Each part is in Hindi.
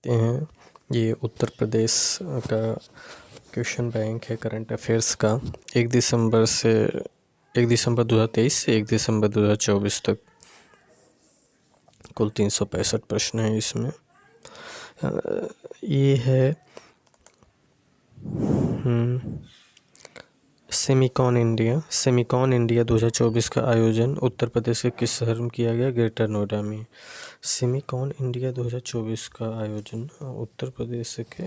हैं। ये उत्तर प्रदेश का क्वेश्चन बैंक है करंट अफेयर्स का। 1 दिसंबर 2023 से 1 दिसंबर 2024 तक कुल 365 प्रश्न हैं इसमें। ये है सेमिकॉन इंडिया 2024 का आयोजन उत्तर प्रदेश के किस शहर में किया गया? ग्रेटर नोएडा में। सेमिकॉन इंडिया 2024 का आयोजन उत्तर प्रदेश के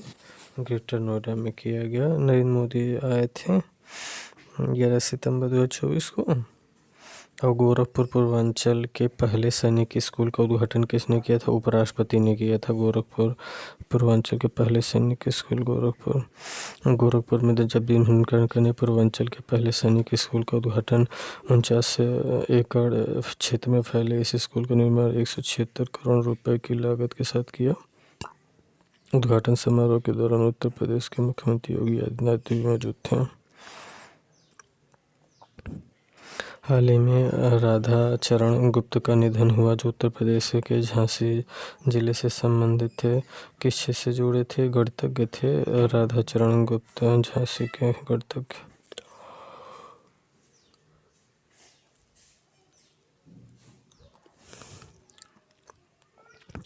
ग्रेटर नोएडा में किया गया। नरेंद्र मोदी आए थे 11 सितंबर 2024 को। और गोरखपुर पूर्वांचल के पहले सैनिक स्कूल का उद्घाटन किसने किया था? उपराष्ट्रपति ने किया था। गोरखपुर पूर्वांचल के पहले सैनिक स्कूल गोरखपुर में जब भी करने पूर्वांचल के पहले सैनिक स्कूल का उद्घाटन 49 एकड़ क्षेत्र में फैले इस स्कूल का निर्माण 176 करोड़ रुपए की लागत के साथ किया। उद्घाटन समारोह के दौरान उत्तर प्रदेश के मुख्यमंत्री योगी आदित्यनाथ भी मौजूद थे। हाल ही में राधा चरण गुप्त का निधन हुआ, जो उत्तर प्रदेश के झांसी जिले से संबंधित थे। किस क्षेत्र से जुड़े थे? गणितज्ञ थे राधा चरण गुप्त, झांसी के गणितज्ञ।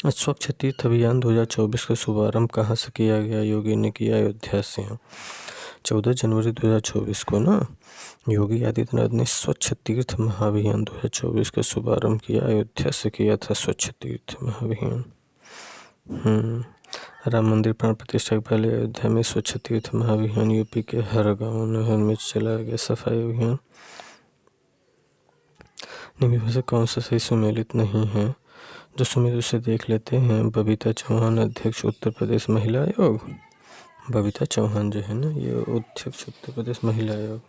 स्वच्छ तीर्थ अभियान 2024 का शुभारंभ कहाँ से किया गया? योगी ने किया अयोध्या से। 14 जनवरी 2024 को ना योगी आदित्यनाथ ने स्वच्छ तीर्थ महाअभियान 2024 का शुभारंभ किया। अयोध्या से किया था स्वच्छ तीर्थ महाअभियान। राम मंदिर प्राण प्रतिष्ठा के पहले अयोध्या में स्वच्छ तीर्थ महाअभियान यूपी के हर गांव नहर में चलाया गया सफाई अभियान। निम्न में से कौन सा सही सुमेलित नहीं है? जो सुमेलित उसे देख लेते हैं। बबीता चौहान अध्यक्ष उत्तर प्रदेश महिला आयोग। बबीता चौहान जो है ना, ये अध्यक्ष उत्तर प्रदेश महिला आयोग।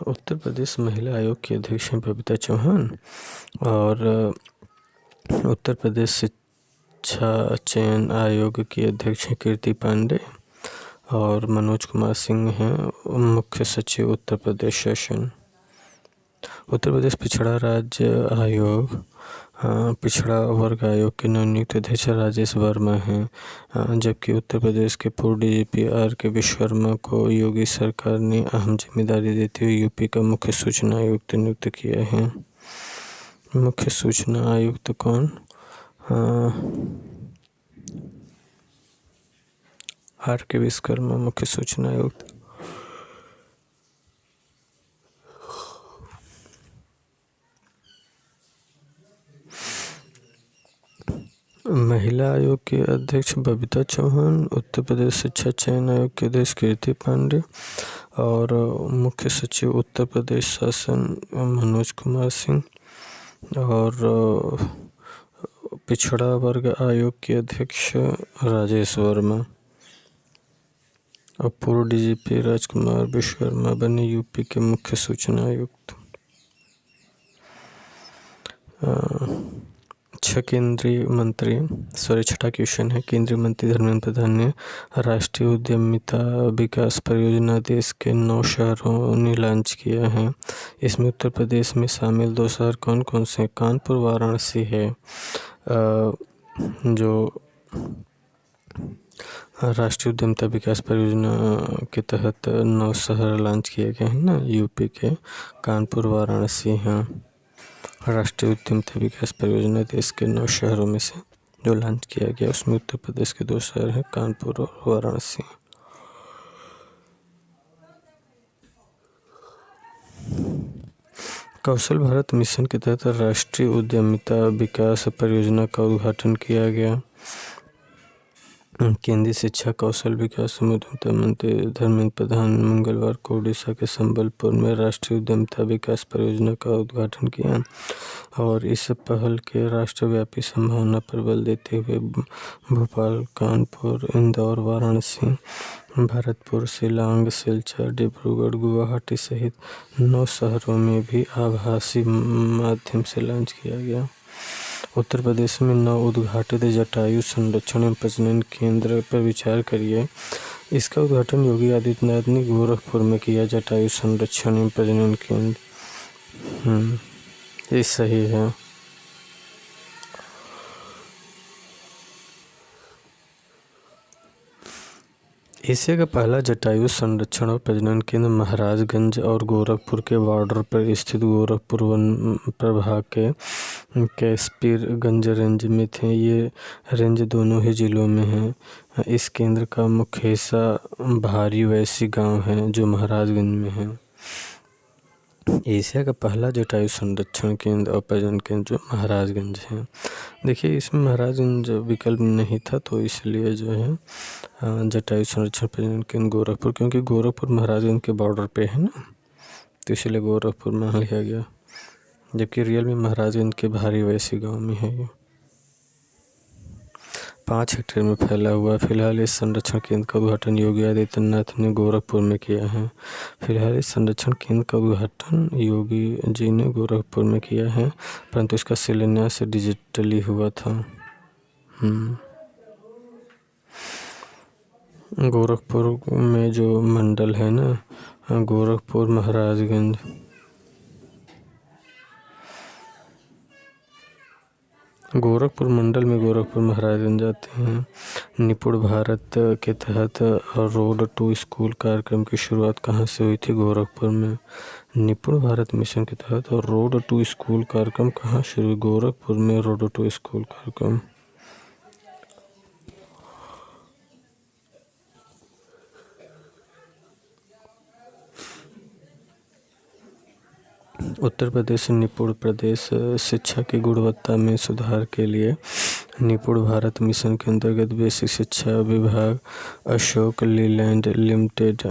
उत्तर प्रदेश महिला आयोग की अध्यक्ष हैं बबीता चौहान। और उत्तर प्रदेश शिक्षा चयन आयोग की अध्यक्ष हैं कीर्ति पांडे। और मनोज कुमार सिंह हैं मुख्य सचिव उत्तर प्रदेश शासन। उत्तर प्रदेश पिछड़ा राज्य आयोग पिछड़ा वर्ग आयोग के नवनियुक्त अध्यक्ष राजेश वर्मा हैं, जबकि उत्तर प्रदेश के पूर्व डीजीपी RK विश्वकर्मा को योगी सरकार ने अहम जिम्मेदारी देते हुए यूपी का मुख्य सूचना आयुक्त नियुक्त किया है। मुख्य सूचना आयुक्त कौन? RK विश्वकर्मा मुख्य सूचना आयुक्त। महिला आयोग के अध्यक्ष बबीता चौहान, उत्तर प्रदेश शिक्षा चयन आयोग के अध्यक्ष कीर्ति पांडे और मुख्य सचिव उत्तर प्रदेश शासन मनोज कुमार सिंह और पिछड़ा वर्ग आयोग के अध्यक्ष राजेश वर्मा और पूर्व डीजीपी राजकुमार विश्वकर्मा बने यूपी के मुख्य सूचना आयुक्त। छठा क्वेश्चन है। केंद्रीय मंत्री धर्मेंद्र प्रधान ने राष्ट्रीय उद्यमिता विकास परियोजना देश के 9 शहरों ने लॉन्च किया है। इसमें उत्तर प्रदेश में शामिल 2 शहर कौन कौन से? कानपुर वाराणसी है। जो राष्ट्रीय उद्यमिता विकास परियोजना के तहत 9 शहर लॉन्च किए गए हैं ना, यूपी के कानपुर वाराणसी हैं। राष्ट्रीय उद्यमिता विकास परियोजना देश के 9 शहरों में से जो लॉन्च किया गया, उसमें उत्तर प्रदेश के 2 शहर हैं, कानपुर और वाराणसी। कौशल भारत मिशन के तहत राष्ट्रीय उद्यमिता विकास परियोजना का उद्घाटन किया गया। केंद्रीय शिक्षा कौशल विकास एवं उद्यमिता मंत्री धर्मेंद्र प्रधान ने मंगलवार को उड़ीसा के संबलपुर में राष्ट्रीय उद्यमिता विकास परियोजना का उद्घाटन किया और इस पहल के राष्ट्रव्यापी संभावना पर बल देते हुए भोपाल, कानपुर, इंदौर, वाराणसी, भरतपुर, शिलांग, सिलचर, डिब्रूगढ़, गुवाहाटी सहित 9 शहरों में भी आभासी माध्यम से लॉन्च किया गया। उत्तर प्रदेश में 9 उद्घाटित जटायु संरक्षण एवं प्रजनन केंद्र पर विचार करिए। इसका उद्घाटन योगी आदित्यनाथ ने गोरखपुर में किया। जटायु संरक्षण एवं प्रजनन केंद्र, ये सही है। एशिया का पहला जटायु संरक्षण और प्रजनन केंद्र महाराजगंज और गोरखपुर के बॉर्डर पर स्थित गोरखपुर वन प्रभाग के कैस्पीरगंज रेंज में थे। ये रेंज दोनों ही जिलों में है। इस केंद्र का मुख्य हिस्सा भारी वैसी गांव है जो महाराजगंज में है। एशिया का पहला जटायु संरक्षण केंद्र और प्रजनन केंद्र जो महाराजगंज है। देखिए इसमें महाराजगंज विकल्प नहीं था तो इसलिए जो है जटायु संरक्षण प्रजनन केंद्र गोरखपुर, क्योंकि गोरखपुर महाराजगंज के बॉर्डर पे है ना, तो इसलिए गोरखपुर मान लिया गया, जबकि रियल में महाराजगंज के भारी वैसी गांव में है ये। 5 हेक्टेयर में फैला हुआ। फिलहाल इस संरक्षण केंद्र का उद्घाटन योगी आदित्यनाथ ने गोरखपुर में किया है। फिलहाल इस संरक्षण केंद्र का उद्घाटन योगी जी ने गोरखपुर में किया है, परंतु इसका शिलान्यास डिजिटली हुआ था। गोरखपुर में जो मंडल है ना, गोरखपुर महाराजगंज, गोरखपुर मंडल में गोरखपुर महाराजगंज आते हैं। निपुण भारत के तहत रोड टू स्कूल कार्यक्रम की शुरुआत कहाँ से हुई थी? गोरखपुर में। निपुण भारत मिशन के तहत रोड टू स्कूल कार्यक्रम कहाँ शुरू हुई? गोरखपुर में रोड टू स्कूल कार्यक्रम। उत्तर प्रदेश निपुण प्रदेश शिक्षा की गुणवत्ता में सुधार के लिए निपुण भारत मिशन के अंतर्गत बेसिक शिक्षा विभाग, Ashok Leyland limited,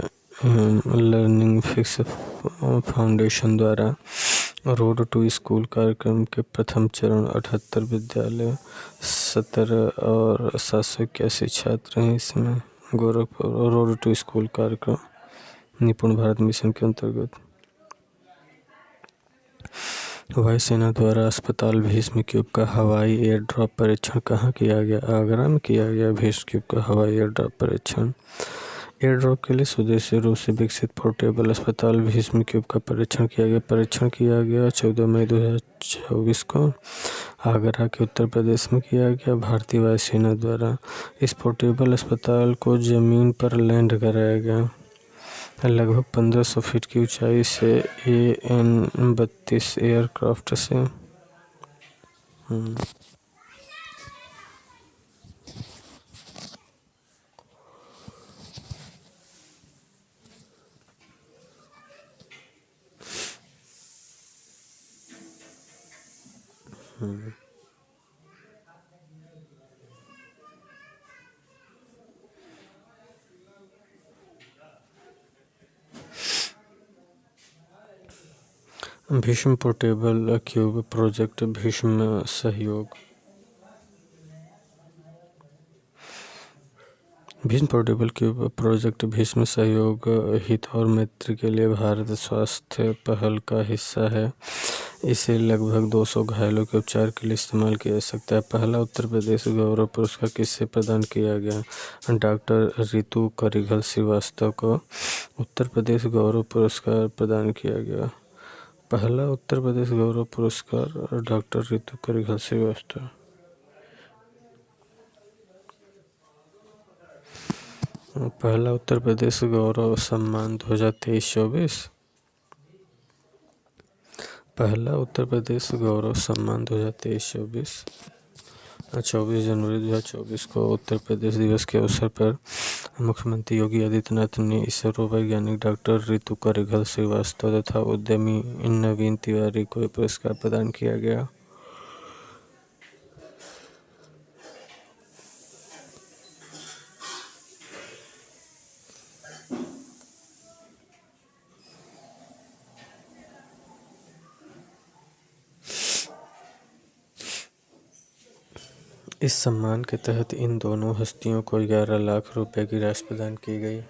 learning fix foundation द्वारा रोड टू स्कूल कार्यक्रम के प्रथम चरण 78 विद्यालय, 17 और 781 छात्र हैं इसमें। गोरखपुर रोड टू स्कूल कार्यक्रम निपुण भारत मिशन के अंतर्गत। वायुसेना द्वारा अस्पताल भीष्म क्यूब का हवाई एयर ड्रॉप परीक्षण कहाँ किया गया? आगरा में किया गया भीष्म क्यूब का हवाई एयर ड्रॉप परीक्षण। एयर ड्रॉप के लिए स्वदेशी रूप से विकसित पोर्टेबल अस्पताल भीष्म क्यूब का परीक्षण किया गया 14 मई 2024 को आगरा के उत्तर प्रदेश में किया गया भारतीय वायुसेना द्वारा। इस पोर्टेबल अस्पताल को जमीन पर लैंड कराया गया। लगभग 1500 फीट की ऊंचाई से AN-32 एयरक्राफ्ट से Bhishm portable cube project Bhishm सहयोग। Bhishm portable cube project Bhishm सहयोग हित और मैत्री के लिए भारत स्वास्थ्य पहल का हिस्सा है। इसे लगभग 200 घायलों के उपचार के लिए इस्तेमाल किया जा सकता है। पहला उत्तर प्रदेश गौरव पुरस्कार किससे प्रदान किया गया? डॉक्टर रितु करिघल श्रीवास्तव को उत्तर प्रदेश गौरव पुरस्कार प्रदान किया गया। पहला उत्तर प्रदेश गौरव पुरस्कार डॉक्टर रितु करिघल श्रीवास्तव। पहला उत्तर प्रदेश गौरव सम्मान 2023-24। पहला उत्तर प्रदेश गौरव सम्मान 2023-24 24 जनवरी 2024 को उत्तर प्रदेश दिवस के अवसर पर मुख्यमंत्री योगी आदित्यनाथ ने इसरो वैज्ञानिक डॉक्टर रितु करिघल श्रीवास्तव तथा उद्यमी नवीन तिवारी को पुरस्कार प्रदान किया गया। इस सम्मान के तहत इन दोनों हस्तियों को 11 लाख रुपए की राशि प्रदान की गई।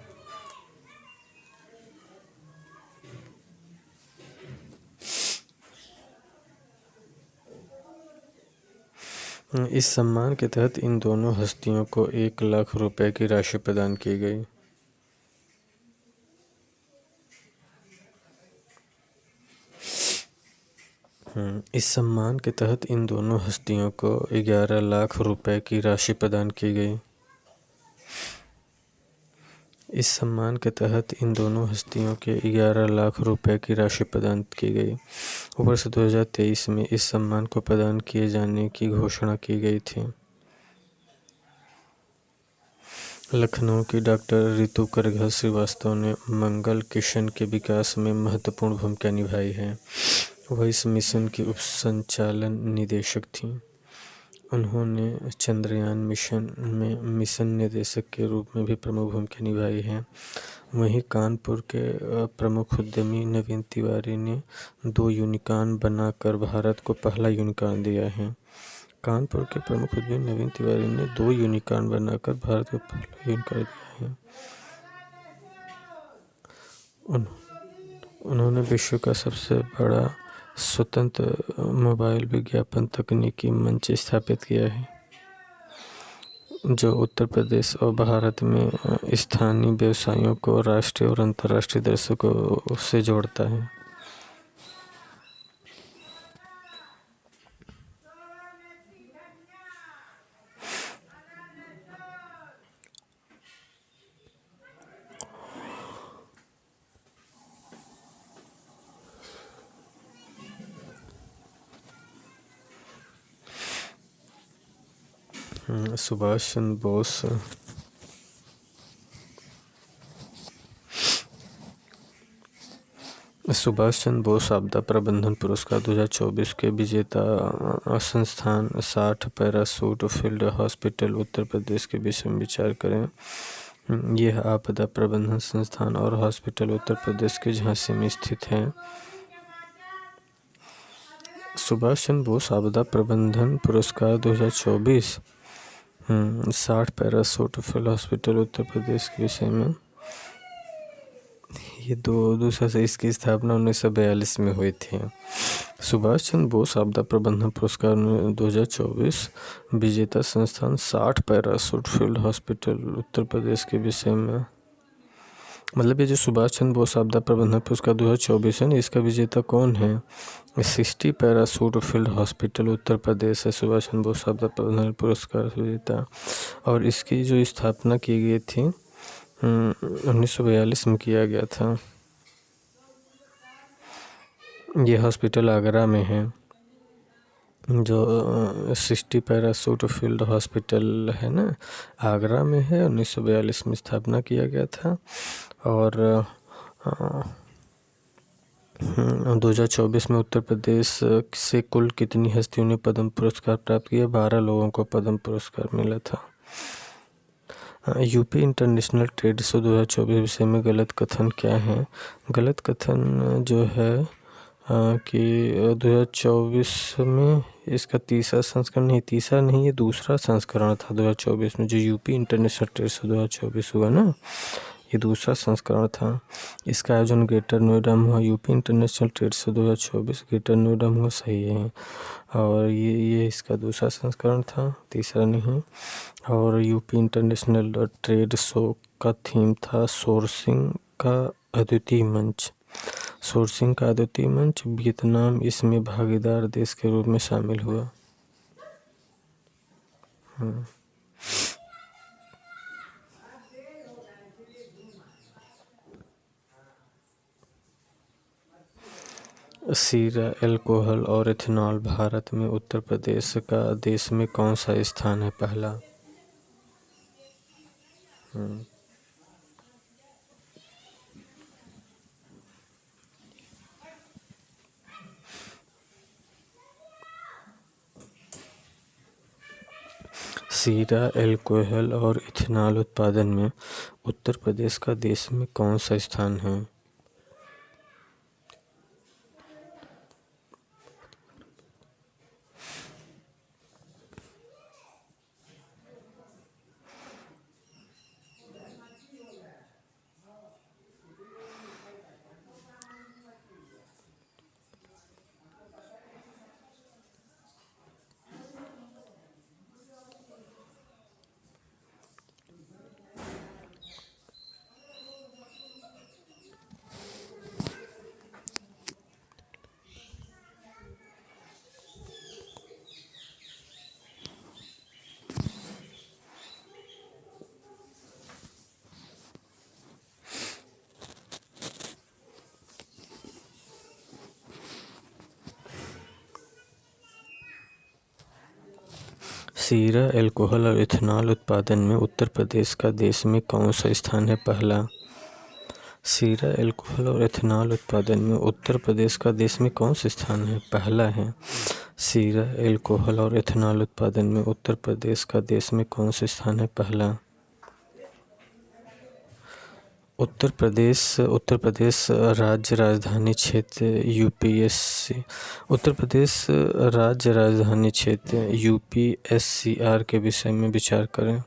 इस सम्मान के तहत इन दोनों हस्तियों को 1 लाख रुपए की राशि प्रदान की गई। इस सम्मान के तहत इन दोनों हस्तियों को 11 लाख रुपए की राशि प्रदान की गई। इस सम्मान के तहत इन दोनों हस्तियों के 11 लाख रुपए की राशि प्रदान की गई। वर्ष 2023 में इस सम्मान को प्रदान किए जाने की घोषणा की गई थी। लखनऊ की डॉक्टर रितु करघल श्रीवास्तव ने मंगल मिशन के विकास में महत्वपूर्ण भूमिका निभाई है। वह इस मिशन की उप संचालन निदेशक थीं। उन्होंने चंद्रयान मिशन में मिशन निदेशक के रूप में भी प्रमुख भूमिका निभाई है। वहीं कानपुर के प्रमुख उद्यमी नवीन तिवारी ने 2 यूनिकॉर्न बनाकर भारत को पहला यूनिकॉर्न दिया है। कानपुर के प्रमुख उद्यमी नवीन तिवारी ने 2 यूनिकॉर्न बनाकर भारत को पहला यूनिकॉर्न दिया है। उन्होंने विश्व का सबसे बड़ा स्वतंत्र मोबाइल विज्ञापन तकनीकी मंच स्थापित किया है, जो उत्तर प्रदेश और भारत में स्थानीय व्यवसायों को राष्ट्रीय और अंतर्राष्ट्रीय दर्शकों से जोड़ता है। सुभाष चंद्र बोस सुभाष चंद्र बोस आपदा प्रबंधन पुरस्कार 2024 के विजेता संस्थान 60 parachute field hospital Uttar Pradesh के विषय में विचार करें। यह आपदा प्रबंधन संस्थान और हॉस्पिटल उत्तर प्रदेश के झांसी में स्थित है। सुभाष चंद्र बोस आपदा प्रबंधन पुरस्कार 2024 60 parachute field hospital Uttar Pradesh के विषय में ये दूसरा से इसकी स्थापना 1942 में हुई थी। सुभाष चंद्र बोस आपदा प्रबंधन पुरस्कार 2024 विजेता संस्थान 60 parachute field hospital Uttar Pradesh के विषय में, मतलब ये जो सुभाष चंद्र बोस आपदा प्रबंधन पुरस्कार 2024 है ना, इसका विजेता कौन है? 60 parachute field hospital Uttar Pradesh है सुभाष चंद्र बोस आपदा प्रबंधन पुरस्कार विजेता। और इसकी जो स्थापना की गई थी 1942 में किया गया था। ये हॉस्पिटल आगरा में है, जो 60 पैराशूट फील्ड हॉस्पिटल है ना, आगरा में है। 1942 में स्थापना किया गया था। और 2024 में उत्तर प्रदेश से कुल कितनी हस्तियों ने पद्म पुरस्कार प्राप्त किया? 12 लोगों को पद्म पुरस्कार मिला था। यूपी इंटरनेशनल ट्रेड शो 2024 विषय में गलत कथन क्या है? गलत कथन जो है कि 2024 में इसका तीसरा नहीं, ये दूसरा संस्करण था। 2024 में जो यूपी इंटरनेशनल ट्रेड शो 2024 हुआ ना, ये दूसरा संस्करण था। इसका आयोजन ग्रेटर नोएडा में हुआ। UP international trade show 2024 greater Noida में हुआ, सही है। और ये इसका दूसरा संस्करण था, तीसरा नहीं। और यूपी इंटरनेशनल ट्रेड शो का थीम था सोर्सिंग का अद्वितीय मंच। सोर्सिंग का अद्वितीय मंच। वियतनाम इसमें भागीदार देश के रूप में शामिल हुआ। शीरा, अल्कोहल और इथेनॉल भारत में उत्तर प्रदेश का देश में कौन सा स्थान है? पहला। शीरा, अल्कोहल और इथेनॉल उत्पादन में उत्तर प्रदेश का देश में कौन सा स्थान है? शीरा अल्कोहल और इथेनॉल उत्पादन में उत्तर प्रदेश का देश में कौन सा स्थान है? पहला। शीरा अल्कोहल और इथेनॉल उत्पादन में उत्तर प्रदेश का देश में कौन सा स्थान है? पहला है। शीरा अल्कोहल और इथेनॉल उत्पादन में उत्तर प्रदेश का देश में कौन सा स्थान है? पहला। उत्तर प्रदेश राज्य राजधानी क्षेत्र यूपीएससी उत्तर प्रदेश राज्य राजधानी क्षेत्र यूपीएससीआर के विषय में विचार करें।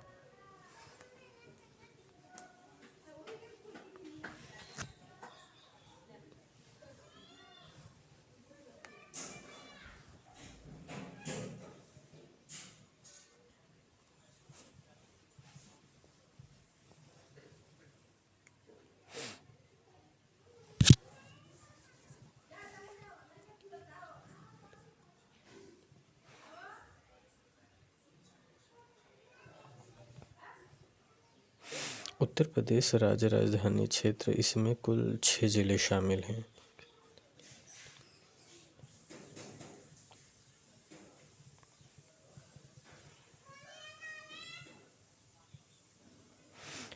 उत्तर प्रदेश राज्य राजधानी क्षेत्र, इसमें कुल 6 जिले शामिल हैं।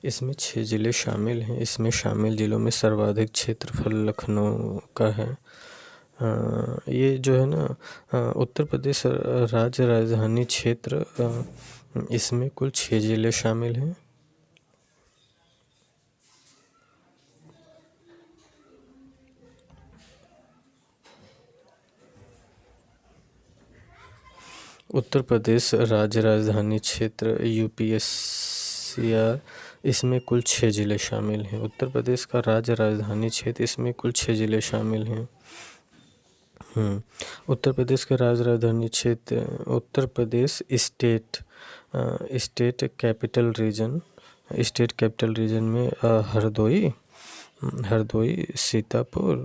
इसमें 6 जिले शामिल हैं। इसमें शामिल जिलों में सर्वाधिक क्षेत्रफल लखनऊ का है। ये जो है ना उत्तर प्रदेश राज्य राजधानी क्षेत्र, इसमें कुल 6 जिले शामिल हैं। उत्तर प्रदेश राज्य राजधानी क्षेत्र यूपीएससीआर, इसमें कुल 6 जिले शामिल हैं। उत्तर प्रदेश का राज्य राजधानी क्षेत्र, इसमें कुल 6 जिले शामिल हैं। उत्तर प्रदेश का राज्य राजधानी क्षेत्र, Uttar Pradesh state capital region में हरदोई, सीतापुर,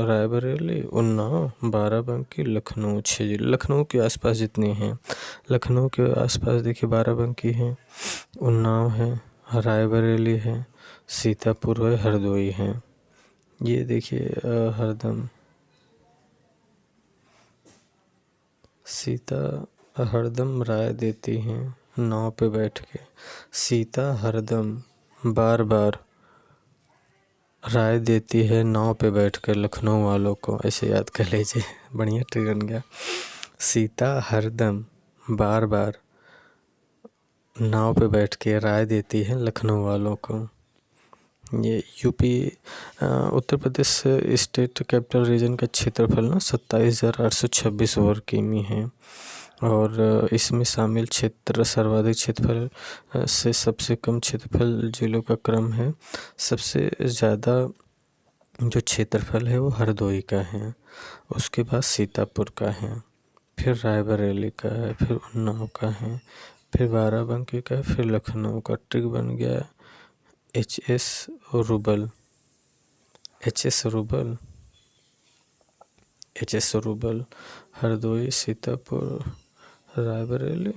रायबरेली, उन्नाव, बाराबंकी, लखनऊ 6 जिले। लखनऊ के आसपास जितने हैं, लखनऊ के आसपास देखिए बाराबंकी है, उन्नाव है, रायबरेली है, सीतापुर है, हरदोई है। ये देखिए हरदम सीता हरदम राय देती हैं नाव पे बैठ के। सीता हरदम बार बार राय देती है नाव पे बैठकर लखनऊ वालों को, ऐसे याद कर लीजिए। बढ़िया ट्रिक बन गया। सीता हरदम बार बार नाव पे बैठ के राय देती है लखनऊ वालों को। ये UP Uttar Pradesh state capital region का क्षेत्रफल ना 27,826 वर्ग किमी है। और इसमें शामिल क्षेत्र सर्वाधिक क्षेत्रफल से सबसे कम क्षेत्रफल जिलों का क्रम है। सबसे ज़्यादा जो क्षेत्रफल है वो हरदोई का है, उसके बाद सीतापुर का है, फिर रायबरेली का है, फिर उन्नाव का है, फिर बाराबंकी का है, फिर लखनऊ का। ट्रिक बन गया HS. Rouble, Hardoi, Sitapur, Raebareli,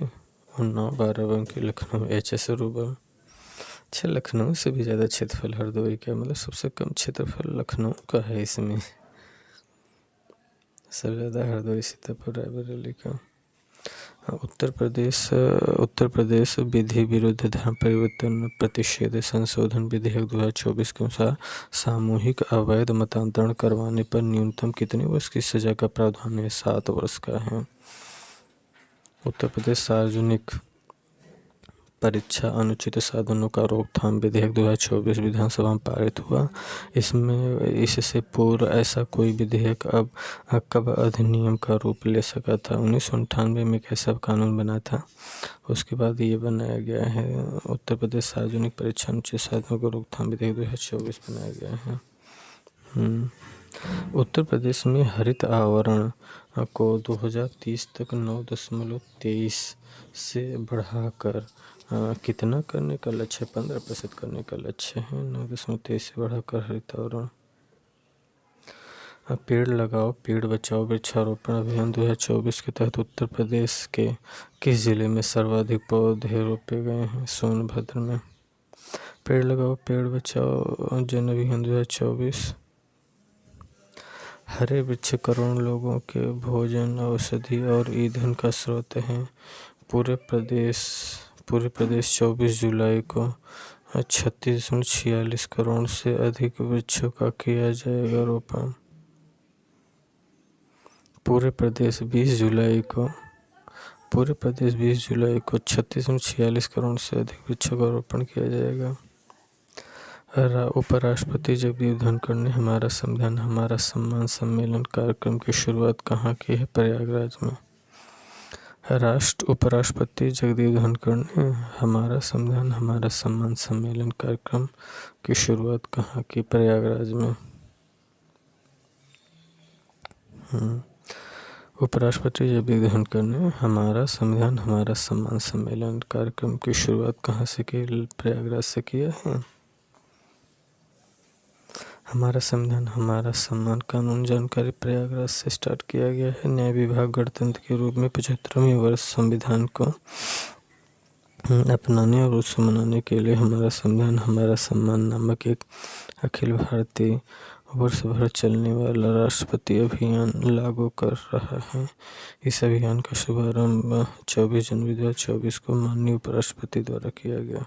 Unnao, Barabanki, Lucknow, HS. Rouble. अच्छा, लखनऊ से भी ज़्यादा क्षेत्रफल हरदोई का, मतलब सबसे कम क्षेत्रफल लखनऊ का है। इसमें सबसे ज़्यादा हरदोई, सीतापुर, रायबरेली का। उत्तर प्रदेश विधि विरुद्ध धर्म परिवर्तन प्रतिषेध संशोधन विधेयक 2024 के अनुसार सामूहिक अवैध मतांतरण करवाने पर न्यूनतम कितने वर्ष की सजा का प्रावधान है? 7 वर्ष का है। उत्तर प्रदेश सार्वजनिक परीक्षा अनुचित साधनों का रोकथाम विधेयक 2024 विधानसभा में पारित हुआ। इससे पूर्व ऐसा कोई विधेयक अब कब अधिनियम का रूप ले सका था? 1998 में एक ऐसा कानून बना था, उसके बाद ये बनाया गया है। उत्तर प्रदेश सार्वजनिक परीक्षा अनुचित साधनों का रोकथाम विधेयक 2024 बनाया गया है। उत्तर प्रदेश में हरित आवरण को 2030 तक 9.23 से बढ़ाकर कितना करने का लक्ष्य? 15% करने का लक्ष्य है। 9.23 से बढ़ाकर हरित आवरण। पेड़ लगाओ पेड़ बचाओ वृक्षारोपण अभियान 2024 के तहत उत्तर प्रदेश के किस जिले में सर्वाधिक पौधे रोपे गए हैं? सोनभद्र में। पेड़ लगाओ पेड़ बचाओ जन अभियान 2024। हरे वृक्ष करोड़ों लोगों के भोजन, औषधि और ईंधन का स्रोत हैं। पूरे प्रदेश 24 जुलाई को 36.46 करोड़ से अधिक वृक्षों का किया जाएगा रोपण। पूरे प्रदेश 20 जुलाई को 36.46 करोड़ से अधिक वृक्षों का रोपण किया जाएगा। उपराष्ट्रपति जगदीप धनखड़ ने हमारा संविधान हमारा सम्मान सम्मेलन कार्यक्रम की शुरुआत कहाँ की है? प्रयागराज में। उपराष्ट्रपति जगदीप धनखड़ ने हमारा संविधान हमारा सम्मान सम्मेलन कार्यक्रम की शुरुआत कहाँ की? प्रयागराज में। उपराष्ट्रपति जगदीप धनखड़ ने हमारा संविधान हमारा सम्मान सम्मेलन कार्यक्रम की शुरुआत कहाँ से की? प्रयागराज से किया है। हमारा संविधान हमारा सम्मान कानून जानकारी प्रयागराज से स्टार्ट किया गया है। न्याय विभाग गणतंत्र के रूप में 75वें वर्ष संविधान को अपनाने और उसको मनाने के लिए हमारा संविधान हमारा सम्मान नामक एक अखिल भारतीय वर्ष भर चलने वाला राष्ट्रपति अभियान लागू कर रहा है। इस अभियान का शुभारंभ 24 जनवरी 2024 को माननीय उपराष्ट्रपति द्वारा किया गया।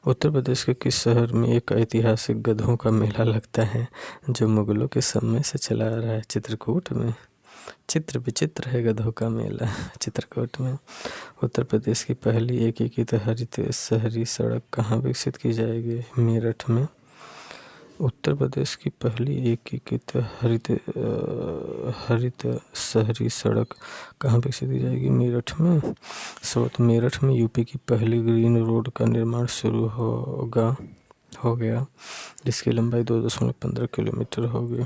उत्तर प्रदेश के किस शहर में एक ऐतिहासिक गधों का मेला लगता है जो मुगलों के समय से चला आ रहा है? चित्रकूट में। चित्र विचित्र है गधों का मेला चित्रकूट में। उत्तर प्रदेश की पहली एकीकृत हरित शहरी सड़क कहाँ विकसित की जाएगी? मेरठ में। उत्तर प्रदेश की पहली एकीकृत हरित शहरी सड़क कहाँ विकसित की जाएगी? मेरठ में। मेरठ में यूपी की पहली ग्रीन रोड का निर्माण शुरू हो गया जिसकी लंबाई 2.15 किलोमीटर होगी।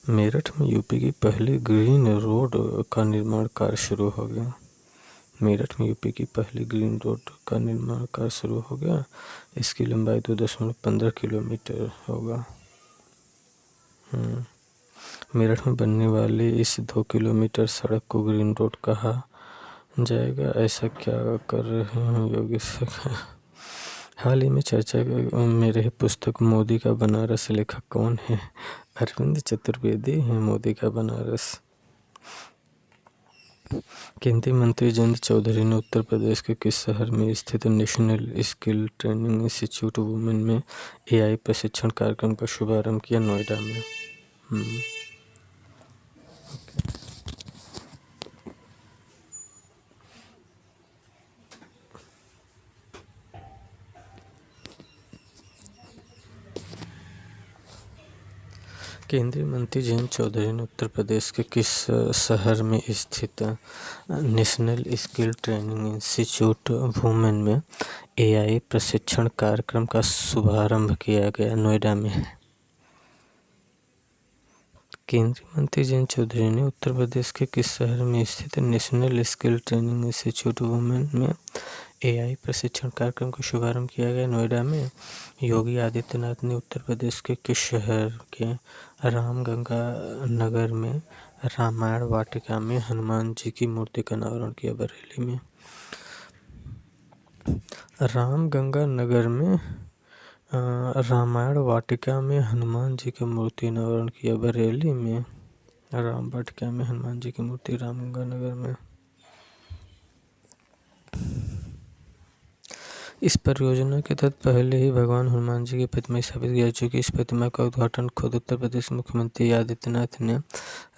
मेरठ में यूपी की पहली ग्रीन रोड का निर्माण कार्य शुरू हो गया। मेरठ में यूपी की पहली ग्रीन रोड का निर्माण कार्य शुरू हो गया। इसकी लंबाई 2.15 किलोमीटर होगा। मेरठ में बनने वाली इस 2 किलोमीटर सड़क को ग्रीन रोड कहा जाएगा। ऐसा क्या कर रहे हैं योगी सरकार? हाल ही में चर्चा में रही पुस्तक मोदी का बनारस लेखक कौन है? अरविंद चतुर्वेदी है मोदी का बनारस। केंद्रीय मंत्री जयंत चौधरी ने उत्तर प्रदेश के किस शहर में स्थित national skill training institute women में AI प्रशिक्षण कार्यक्रम का शुभारंभ किया? नोएडा में। केंद्रीय मंत्री जयंत चौधरी ने उत्तर प्रदेश के किस शहर में स्थित national skill training institute women में AI प्रशिक्षण कार्यक्रम का शुभारंभ किया गया? नोएडा में। केंद्रीय मंत्री जयंत चौधरी ने उत्तर प्रदेश के किस शहर में स्थित national skill training institute women में AI प्रशिक्षण कार्यक्रम का शुभारंभ किया गया? नोएडा में। योगी आदित्यनाथ ने उत्तर प्रदेश के किस शहर के रामगंगा नगर में रामायण वाटिका में हनुमान जी की मूर्ति का अनावरण किया? बरेली में। रामगंगा नगर में रामायण वाटिका में हनुमान जी की मूर्ति अनावरण किया? बरेली में। राम वाटिका में हनुमान जी की मूर्ति रामगंगा नगर में। इस परियोजना के तहत पहले ही भगवान हनुमान जी की प्रतिमा स्थापित की जा चुकी। इस प्रतिमा का उद्घाटन खुद उत्तर प्रदेश मुख्यमंत्री आदित्यनाथ ने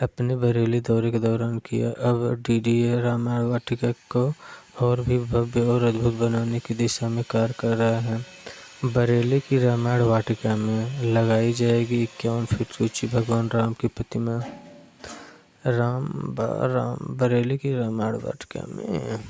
अपने बरेली दौरे के दौरान किया। अब DDA रामायण वाटिका को और भी भव्य और अद्भुत बनाने की दिशा में कार्य कर रहा है। बरेली की रामायण वाटिका में लगाई जाएगी 51 फीट ऊंची भगवान राम की प्रतिमा। बरेली की रामायण वाटिका में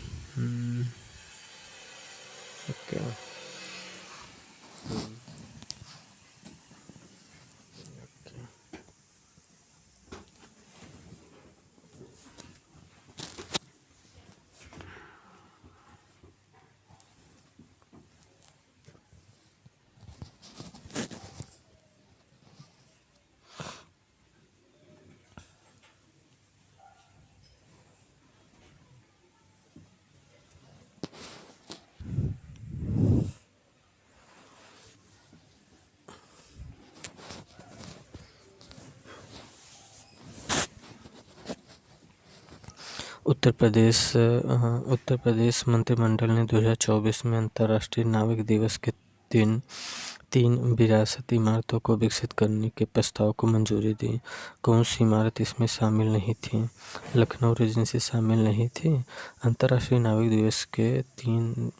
उत्तर प्रदेश मंत्रिमंडल ने 2024 में अंतर्राष्ट्रीय नाविक दिवस के दिन 3 विरासती इमारतों को विकसित करने के प्रस्ताव को मंजूरी दी। कौन सी इमारत इसमें शामिल नहीं थी? लखनऊ रेजिडेंसी शामिल नहीं थी। अंतर्राष्ट्रीय नाविक दिवस के 3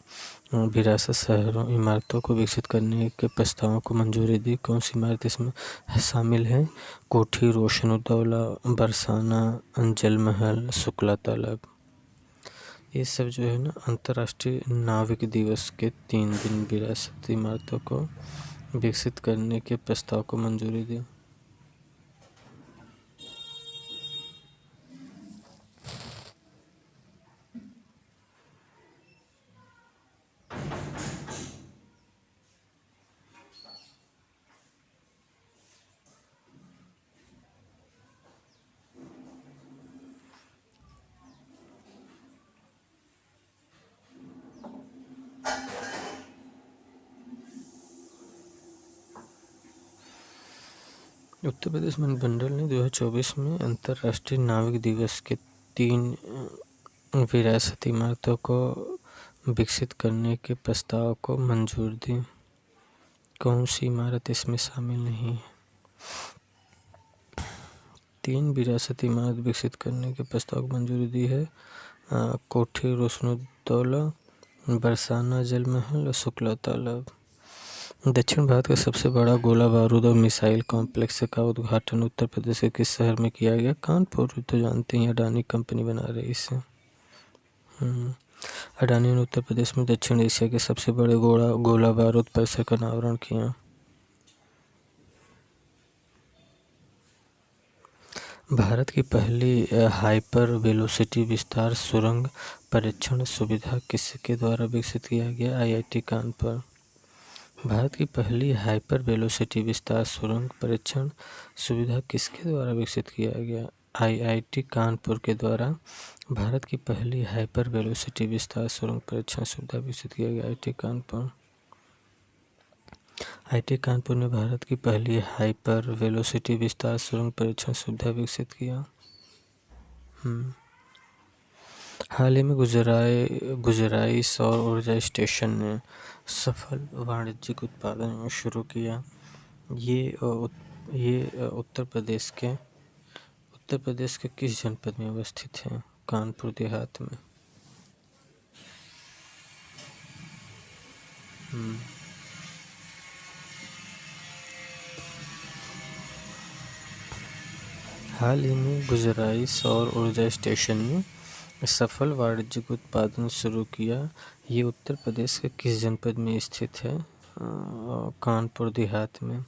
विरासत शहरों इमारतों को विकसित करने के प्रस्तावों को मंजूरी दी। कौन सी इमारत इसमें शामिल है? कोठी रोशनुद्दौला, बरसाना, जल महल, शुक्ला तालाब। ये सब जो है ना अंतर्राष्ट्रीय नाविक दिवस के 3 दिन विरासती इमारतों को विकसित करने के प्रस्ताव को मंजूरी दी। उत्तर प्रदेश मंत्रिमंडल ने 2024 में अंतर्राष्ट्रीय नाविक दिवस के 3 विरासती इमारतों को विकसित करने के प्रस्ताव को मंजूर दी। कौन सी इमारत इसमें शामिल नहीं है? 3 विरासती इमारत विकसित करने के प्रस्ताव को मंजूरी दी है। कोठी रोशनुद्दौला, बरसाना जल महल और शुक्ला तालाब। दक्षिण भारत का सबसे बड़ा गोला बारूद और मिसाइल कॉम्प्लेक्स का उद्घाटन उत्तर प्रदेश के किस शहर में किया गया? कानपुर। तो जानते हैं अडानी कंपनी बना रही है इसे। अडानी ने उत्तर प्रदेश में दक्षिण एशिया के सबसे बड़े गोला बारूद परिसर का अनावरण किया। भारत की पहली हाइपर वेलोसिटी विस्तार सुरंग परीक्षण सुविधा किसके द्वारा विकसित किया गया? IIT कानपुर। भारत की पहली हाइपर वेलोसिटी विस्तार सुरंग परीक्षण सुविधा किसके द्वारा विकसित किया गया? IIT कानपुर के द्वारा भारत की पहली हाइपर वेलोसिटी विस्तार सुरंग परीक्षण सुविधा विकसित किया गया। IIT कानपुर। IIT कानपुर ने भारत की पहली हाइपर वेलोसिटी विस्तार सुरंग परीक्षण सुविधा विकसित किया। हाल ही में गुजराई सौर ऊर्जा स्टेशन ने सफल वाणिज्यिक उत्पादन शुरू किया। ये उत्तर प्रदेश के किस जनपद में अवस्थित है? कानपुर देहात में। हाल ही में गुजराई सौर ऊर्जा स्टेशन ने सफल वाणिज्यिक उत्पादन शुरू किया। ये उत्तर प्रदेश के किस जनपद में स्थित है? कानपुर देहात में।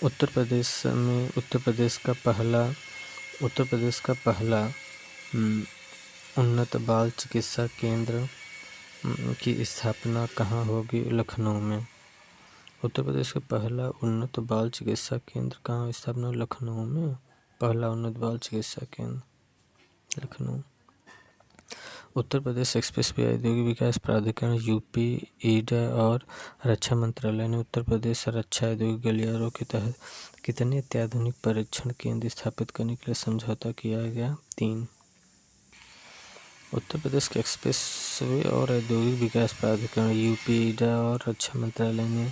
उत्तर प्रदेश का पहला उन्नत बाल चिकित्सा केंद्र की स्थापना कहाँ होगी? लखनऊ में। उत्तर प्रदेश का पहला उन्नत बाल चिकित्सा केंद्र कहाँ स्थापना? लखनऊ में। पहला उन्नत बाल चिकित्सा केंद्र लखनऊ। उत्तर प्रदेश एक्सप्रेसवे औद्योगिक विकास प्राधिकरण यूपी, ईडा और रक्षा मंत्रालय ने उत्तर प्रदेश रक्षा औद्योगिक गलियारों के तहत कितने अत्याधुनिक परीक्षण केंद्र स्थापित करने के लिए समझौता किया गया? 3। उत्तर प्रदेश के एक्सप्रेसवे और औद्योगिक विकास प्राधिकरण यूपी, ईडा और रक्षा मंत्रालय ने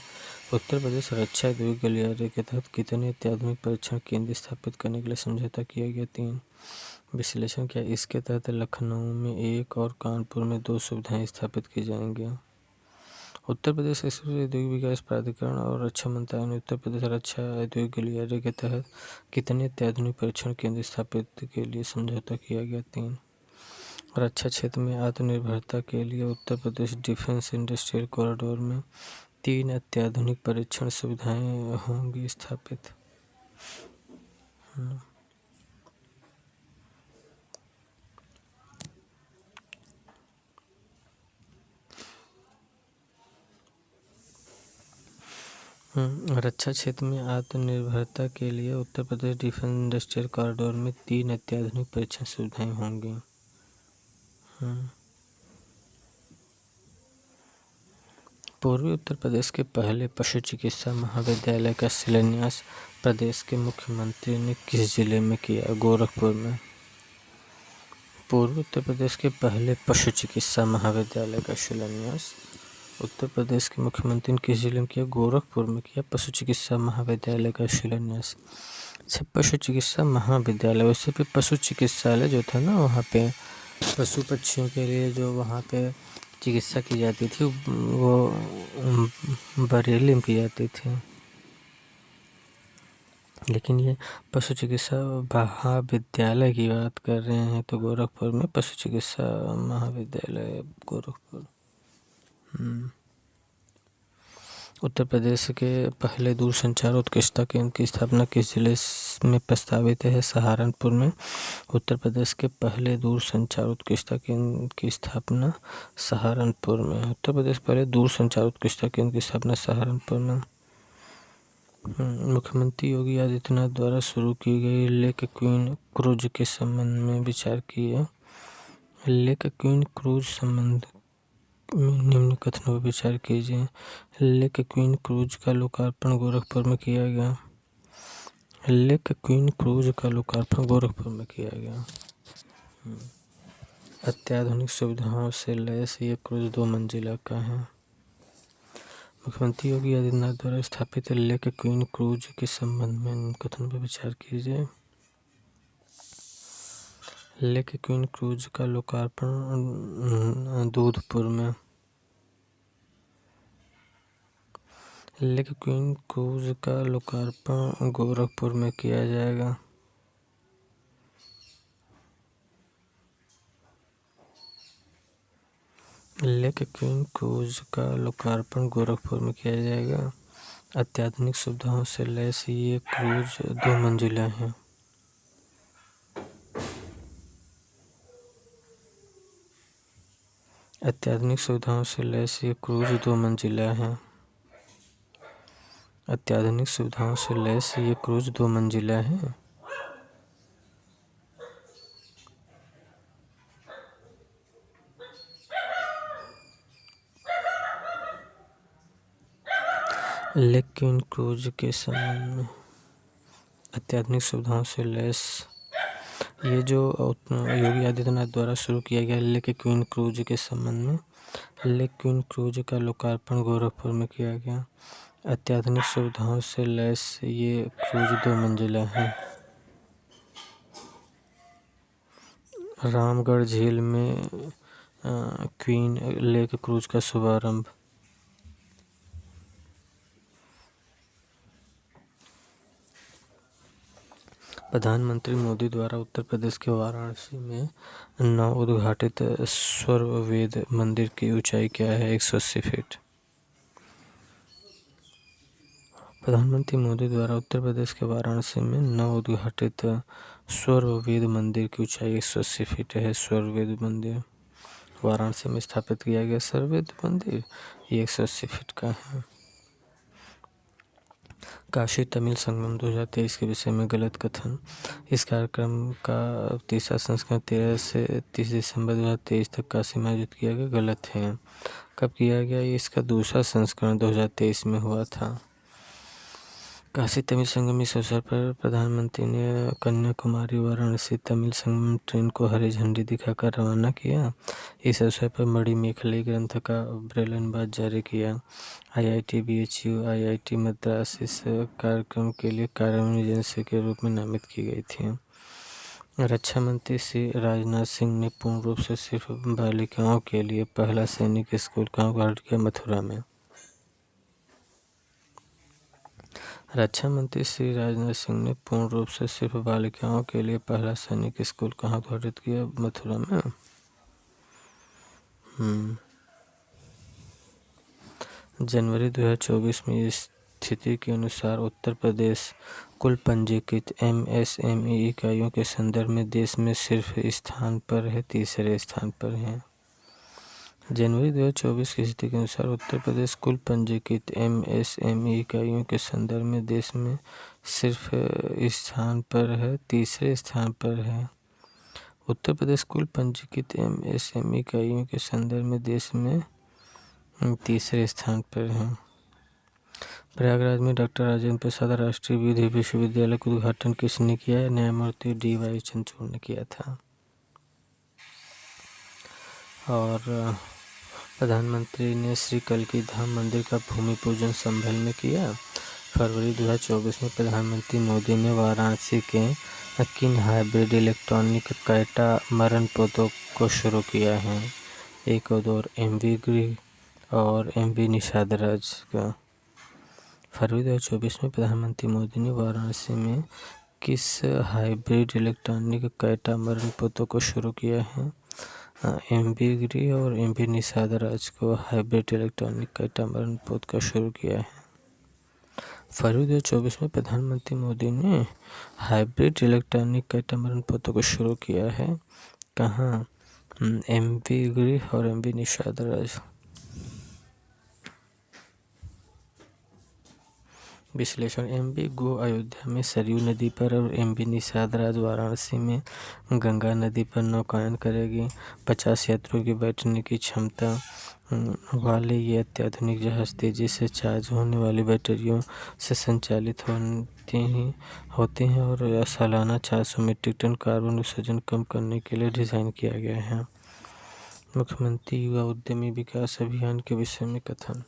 उत्तर प्रदेश रक्षा औद्योगिक गलियारे के तहत कितने अत्याधुनिक परीक्षण केंद्र स्थापित करने के लिए समझौता किया गया? 3। विश्लेषण किया। इसके तहत लखनऊ में 1 और कानपुर में 2 सुविधाएं स्थापित की जाएंगी। उत्तर प्रदेश एक्सप्रेसवे औद्योगिक विकास प्राधिकरण और रक्षा मंत्रालय ने उत्तर प्रदेश रक्षा औद्योगिक गलियारे के तहत कितने अत्याधुनिक परीक्षण केंद्र स्थापित के लिए समझौता किया गया? 3। रक्षा क्षेत्र में आत्मनिर्भरता के लिए Uttar Pradesh defence industrial corridor में 3 अत्याधुनिक परीक्षण सुविधाएं होंगी स्थापित। रक्षा क्षेत्र में आत्मनिर्भरता के लिए Uttar Pradesh defence industrial corridor में 3 अत्याधुनिक परीक्षण सुविधाएं होंगी। पूर्वी उत्तर प्रदेश के पहले पशु चिकित्सा महाविद्यालय का शिलान्यास प्रदेश के मुख्यमंत्री ने किस जिले में किया? गोरखपुर में। पूर्वी उत्तर प्रदेश के पहले पशु चिकित्सा महाविद्यालय का शिलान्यास उत्तर प्रदेश के मुख्यमंत्री ने किस जिले में किया? गोरखपुर में किया पशु चिकित्सा महाविद्यालय का शिलान्यास। अच्छा, पशु चिकित्सा महाविद्यालय, वैसे भी पशु चिकित्सालय जो था ना, वहाँ पे पशु पक्षियों के लिए जो वहाँ पे चिकित्सा की जाती थी वो बरेली में की जाती थी, लेकिन ये पशु चिकित्सा महाविद्यालय की बात कर रहे हैं तो गोरखपुर में पशु चिकित्सा महाविद्यालय गोरखपुर। उत्तर प्रदेश के पहले दूरसंचार उत्कृष्टता केंद्र की स्थापना किस जिले में प्रस्तावित है? सहारनपुर में। उत्तर प्रदेश के पहले दूरसंचार उत्कृष्टता केंद्र की स्थापना सहारनपुर में। उत्तर प्रदेश पहले दूरसंचार उत्कृष्टता केंद्र की स्थापना सहारनपुर में। मुख्यमंत्री योगी आदित्यनाथ द्वारा शुरू की गई लेक क्वीन क्रूज के संबंध में विचार किए। लेक क्वीन क्रूज संबंध निम्न कथनों पर विचार कीजिए। लेक क्वीन क्रूज का लोकार्पण गोरखपुर में किया गया। लेक क्वीन क्रूज का लोकार्पण गोरखपुर में किया गया। अत्याधुनिक सुविधाओं से लैस ये क्रूज 2 मंजिला का है। मुख्यमंत्री योगी आदित्यनाथ द्वारा स्थापित लेक क्वीन क्रूज के संबंध में निम्न कथनों पर विचार कीजिए। लेक क्वीन क्रूज का लोकार्पण दूधपुर में। लेक क्वीन क्रूज का लोकार्पण गोरखपुर में किया जाएगा। लेक क्वीन क्रूज का लोकार्पण गोरखपुर में किया जाएगा। अत्याधुनिक सुविधाओं से लैस ये क्रूज 2 मंजिला है। अत्याधुनिक सुविधाओं से लैस ये क्रूज 2 मंजिला है। अत्याधुनिक सुविधाओं से लैस ये क्रूज 2 मंजिला है। लेक क्वीन क्रूज के संबंध में अत्याधुनिक सुविधाओं से लैस ये जो योगी आदित्यनाथ द्वारा शुरू किया गया लेक क्वीन क्रूज के संबंध में लेक क्वीन क्रूज का लोकार्पण गोरखपुर में किया गया। अत्याधुनिक सुविधाओं से लैस ये क्रूज 2 मंजिला है। रामगढ़ झील में क्वीन लेक क्रूज का शुभारंभ। प्रधानमंत्री मोदी द्वारा उत्तर प्रदेश के वाराणसी में नव उद्घाटित स्वरवेद मंदिर की ऊंचाई क्या है? 180 फीट। प्रधानमंत्री मोदी द्वारा उत्तर प्रदेश के वाराणसी में नव उद्घाटित स्वरवेद मंदिर की ऊंचाई 180 फीट है। स्वरवेद मंदिर वाराणसी में स्थापित किया गया स्वरवेद मंदिर ये 180 फीट का है। काशी तमिल संगम 2023 के विषय में गलत कथन। इस कार्यक्रम का तीसरा संस्करण 13 से 30 दिसंबर 2023 तक काशी में आयोजित किया गया। गलत है। कब किया गया? इसका दूसरा संस्करण 2023 में हुआ था। काशी तमिल संगम इस अवसर पर प्रधानमंत्री ने कन्याकुमारी वाराणसी तमिल संगम ट्रेन को हरी झंडी दिखाकर रवाना किया। इस अवसर पर मणिमेखलाई ग्रंथ का ब्रेल अनुवाद जारी किया। IIT BHU IIT मद्रास इस कार्यक्रम के लिए कार्यान्वयन एजेंसी के रूप में नामित की गई थी। रक्षा मंत्री श्री राजनाथ सिंह ने पूर्ण रूप से सिर्फ बालिकाओं के लिए पहला सैनिक स्कूल कहाँ उद्घाटित किया? मथुरा में। रक्षा मंत्री श्री राजनाथ सिंह ने पूर्ण रूप से सिर्फ बालिकाओं के लिए पहला सैनिक स्कूल कहाँ उद्घाटित किया? मथुरा में। जनवरी 2024 में इस स्थिति के अनुसार उत्तर प्रदेश कुल पंजीकृत MSME इकाइयों के संदर्भ में देश में सिर्फ स्थान पर है, तीसरे स्थान पर है। जनवरी 2024 की स्थिति के अनुसार उत्तर प्रदेश कुल पंजीकृत MSME इकाइयों के संदर्भ में देश में सिर्फ स्थान पर है, तीसरे स्थान पर है। उत्तर प्रदेश कुल पंजीकृत MSME इकाइयों के संदर्भ में देश में तीसरे स्थान पर है। प्रयागराज में डॉक्टर राजेंद्र प्रसाद राष्ट्रीय विधि विश्वविद्यालय का उद्घाटन किसने किया है? न्यायमूर्ति DY चंद्रचूड़ ने किया था। और प्रधानमंत्री ने श्री कल्की धाम मंदिर का भूमि पूजन संभल में किया। फरवरी 2024 में प्रधानमंत्री मोदी ने वाराणसी के किन हाइब्रिड इलेक्ट्रॉनिक कैटामरन पोतों को शुरू किया है? एक और MV गृह और MV निषादराज का। फरवरी 2024 में प्रधानमंत्री मोदी ने वाराणसी में किस हाइब्रिड इलेक्ट्रॉनिक कैटामरन पोतों को शुरू किया है? MV गृह और MV निषादराज को हाइब्रिड इलेक्ट्रॉनिक कैटामरन पोत का शुरू किया है। फरवरी 2024 में प्रधानमंत्री मोदी ने हाइब्रिड इलेक्ट्रॉनिक कैटामरन पोतों को शुरू किया है। कहाँ? MV गृह और MV निषादराज। विश्लेषण। MV गो अयोध्या में सरयू नदी पर और MV निषादराज वाराणसी में गंगा नदी पर नौकायन करेगी। 50 यात्रियों की बैठने की क्षमता वाले ये अत्याधुनिक जहाज तेजी से चार्ज होने वाली बैटरियों से संचालित होते हैं और सालाना 400 मीट्रिक टन कार्बन उत्सर्जन कम करने के लिए डिज़ाइन किया गया है। मुख्यमंत्री युवा उद्यमी विकास अभियान के विषय में कथन।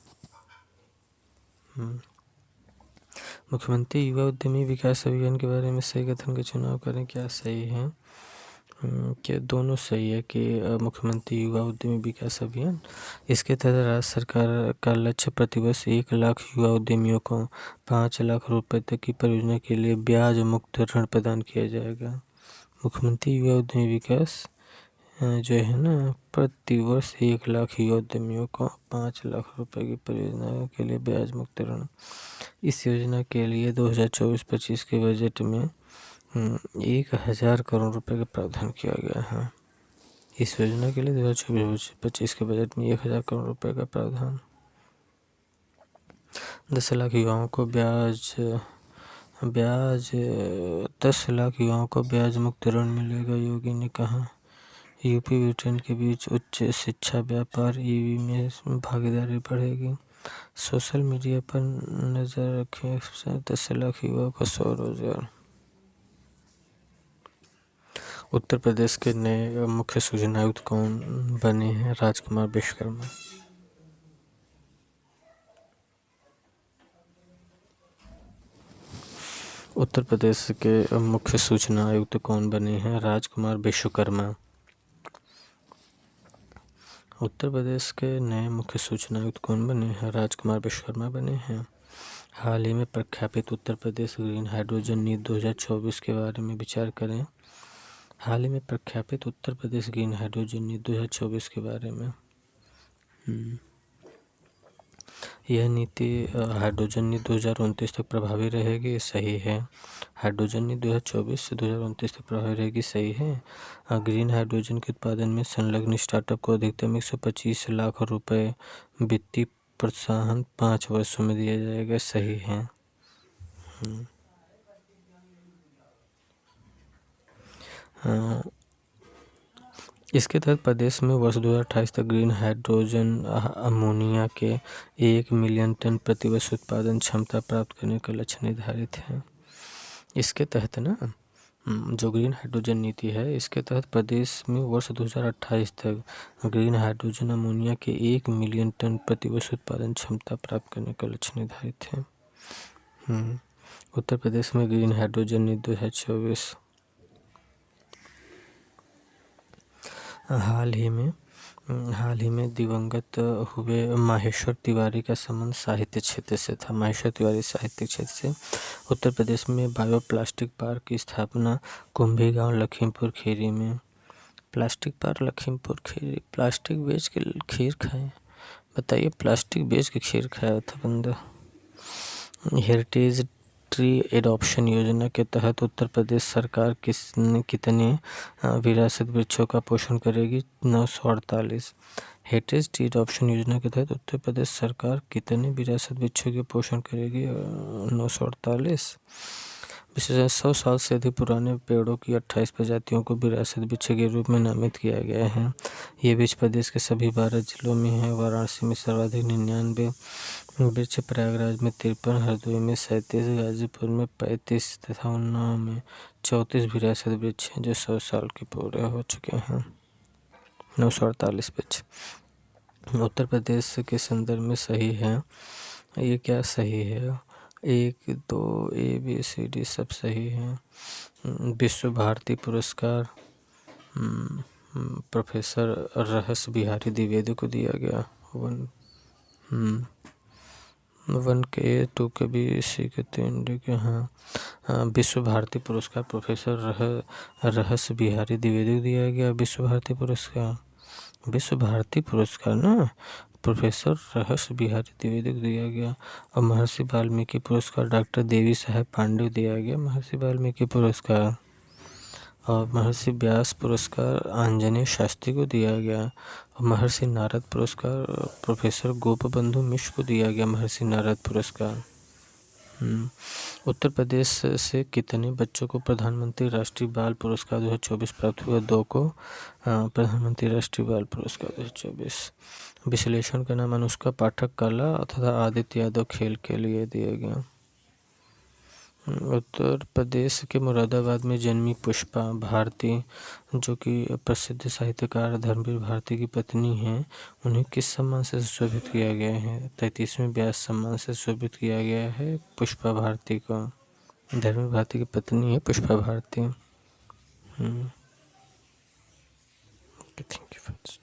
मुख्यमंत्री युवा उद्यमी विकास अभियान के बारे में सही कथन का चुनाव करें। क्या सही है? क्या दोनों सही है कि मुख्यमंत्री युवा उद्यमी विकास अभियान, इसके तहत राज्य सरकार का लक्ष्य प्रतिवर्ष 1 लाख युवा उद्यमियों को 5 लाख रुपए तक की परियोजना के लिए ब्याज मुक्त ऋण प्रदान किया जाएगा। मुख्यमंत्री युवा उद्यमी विकास जो है ना, प्रतिवर्ष 1 लाख युवा उद्यमियों को 5 लाख रुपए की परियोजना के लिए ब्याज मुक्त ऋण। इस योजना के लिए 2024-25 के बजट में 1000 करोड़ रुपए का प्रावधान किया गया है। इस योजना के लिए 2024-25 के बजट में 1000 करोड़ रुपए का प्रावधान। 10 लाख युवाओं को ब्याज 10 लाख युवाओं को ब्याज मुक्त ऋण मिलेगा, योगी ने कहा। यूपी ब्रिटेन के बीच उच्च शिक्षा, व्यापार, EV में भागीदारी बढ़ेगी। सोशल मीडिया पर नजर रखें, 10 लाख युवाओं को स्वरोजगार। उत्तर प्रदेश के नए मुख्य सूचना आयुक्त कौन बने हैं? राजकुमार विश्वकर्मा। उत्तर प्रदेश के मुख्य सूचना आयुक्त कौन बने हैं? राजकुमार विश्वकर्मा। उत्तर प्रदेश के नए मुख्य सूचना आयुक्त कौन बने हैं? राजकुमार विश्वकर्मा बने हैं। हाल ही में प्रख्यापित उत्तर प्रदेश ग्रीन हाइड्रोजन नीति 2024 के बारे में विचार करें। हाल ही में प्रख्यापित उत्तर प्रदेश ग्रीन हाइड्रोजन नीति 2024 के बारे में। यह नीति हाइड्रोजन नीति 2029 तक प्रभावी रहेगी, सही है। हाइड्रोजन नीति 2024 से 2029 तक प्रभावी रहेगी, सही है। ग्रीन हाइड्रोजन के उत्पादन में संलग्न स्टार्टअप को अधिकतम 125 लाख रुपए वित्तीय प्रोत्साहन 5 वर्षों में दिया जाएगा, सही है। इसके तहत प्रदेश में वर्ष 2028 तक ग्रीन हाइड्रोजन अमोनिया के 1 मिलियन टन प्रतिवर्ष उत्पादन क्षमता प्राप्त करने का लक्ष्य निर्धारित है। इसके तहत ना, जो ग्रीन हाइड्रोजन नीति है, इसके तहत प्रदेश में वर्ष 2028 तक ग्रीन हाइड्रोजन अमोनिया के 1 मिलियन टन प्रतिवर्ष उत्पादन क्षमता प्राप्त करने का लक्ष्य निर्धारित है। उत्तर प्रदेश में ग्रीन हाइड्रोजन नीति 2024। हाल ही में दिवंगत हुए माहेश्वर तिवारी का संबंध साहित्य क्षेत्र से था। माहेश्वर तिवारी साहित्य क्षेत्र से। उत्तर प्रदेश में बायो प्लास्टिक पार्क की स्थापना कुंभी गांव लखीमपुर खीरी में। Plastic park Lakhimpur Kheri. Plastic बेच के खीर खाए, बताइए, प्लास्टिक बेच के खीर खाया था बंदा। हेरिटेज ट्री एडॉप्शन योजना के तहत उत्तर प्रदेश सरकार कितने विरासत वृक्षों का पोषण करेगी? 948। हेरिटेज ट्री एडॉप्शन योजना के तहत उत्तर प्रदेश सरकार कितने विरासत वृक्षों के पोषण करेगी? 948। 100 साल से अधिक पुराने पेड़ों की 28 प्रजातियों को विरासत वृक्ष के रूप में नामित किया गया है। ये वृक्ष प्रदेश के सभी 12 जिलों में है। वाराणसी में सर्वाधिक 99 वृक्ष, प्रयागराज में 53, हरदोई में 37, गाजीपुर में 35 तथा उन्नाव में 34 विरासत वृक्ष हैं जो 100 साल के पूरे हो चुके हैं। 948 वृक्ष उत्तर प्रदेश के संदर्भ में सही है। ये क्या सही है? 1, 2, ABCD सब सही है। विश्व भारती पुरस्कार प्रोफेसर रहस बिहारी द्विवेदी को दिया गया। 1 के 2 के B, C के 3 D के। हाँ, विश्व भारती पुरस्कार प्रोफेसर रहस बिहारी द्विवेदी को दिया गया। विश्व भारती पुरस्कार ना प्रोफेसर रहस बिहारी द्विवेदी को दिया गया। और महर्षि वाल्मीकि पुरस्कार डॉक्टर देवी साहेब पांडे को दिया गया महर्षि वाल्मीकि पुरस्कार। और महर्षि व्यास पुरस्कार आंजनेय शास्त्री को दिया गया। और महर्षि नारद पुरस्कार प्रोफेसर गोपबंधु मिश्र को दिया गया महर्षि नारद पुरस्कार। उत्तर प्रदेश से कितने बच्चों को प्रधानमंत्री राष्ट्रीय बाल पुरस्कार 2024 प्राप्त हुआ? 2 को प्रधानमंत्री राष्ट्रीय बाल पुरस्कार 2024। विश्लेषण का नाम अनुष्का पाठक कला तथा आदित्य यादव खेल के लिए दिया गया। उत्तर प्रदेश के मुरादाबाद में जन्मी पुष्पा भारती, जो कि प्रसिद्ध साहित्यकार धर्मवीर भारती की पत्नी हैं, उन्हें किस सम्मान से सुशोभित किया गया है? 33वें व्यास सम्मान से सुशोभित किया गया है पुष्पा भारती को। धर्मवीर भारती की पत्नी है पुष्पा भारती। Thank you.